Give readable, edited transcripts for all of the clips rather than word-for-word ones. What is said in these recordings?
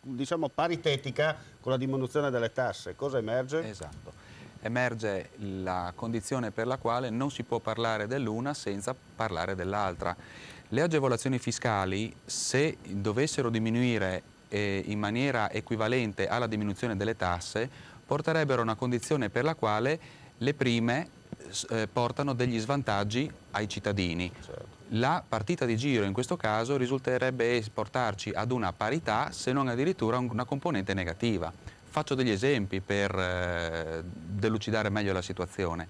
diciamo, paritetica con la diminuzione delle tasse. Cosa emerge? Esatto. Emerge la condizione per la quale non si può parlare dell'una senza parlare dell'altra. Le agevolazioni fiscali, se dovessero diminuire in maniera equivalente alla diminuzione delle tasse, porterebbero a una condizione per la quale le prime portano degli svantaggi ai cittadini. Certo. La partita di giro in questo caso risulterebbe portarci ad una parità, se non addirittura una componente negativa. Faccio degli esempi per delucidare meglio la situazione.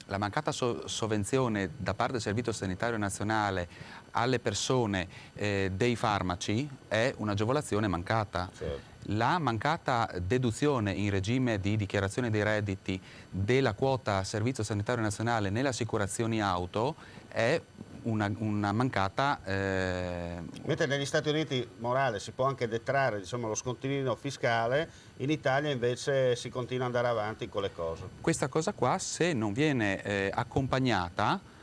La mancata sovvenzione da parte del Servizio Sanitario Nazionale alle persone dei farmaci è un'agevolazione mancata. Certo. La mancata deduzione in regime di dichiarazione dei redditi della quota Servizio Sanitario Nazionale nelle assicurazioni auto è una mancata... Mentre negli Stati Uniti, Morale, si può anche detrarre, diciamo, lo scontrino fiscale, in Italia invece si continua ad andare avanti con le cose. Questa cosa qua, se non viene accompagnata,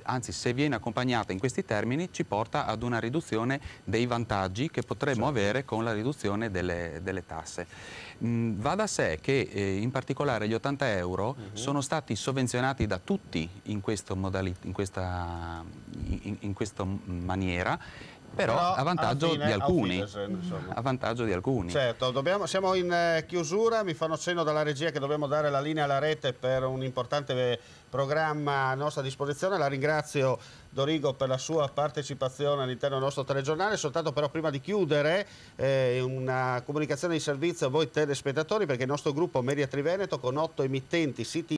anzi se viene accompagnata in questi termini, ci porta ad una riduzione dei vantaggi che potremmo avere con la riduzione delle tasse. Va da sé che in particolare gli 80 euro sono stati sovvenzionati da tutti in questa maniera, però a vantaggio di alcuni. A vantaggio di alcuni. Certo, siamo in chiusura, mi fanno cenno dalla regia che dobbiamo dare la linea alla rete per un importante programma a nostra disposizione. La ringrazio, Dorigo, per la sua partecipazione all'interno del nostro telegiornale. Soltanto però prima di chiudere una comunicazione di servizio a voi telespettatori, perché il nostro gruppo Media Triveneto, con 8 emittenti siti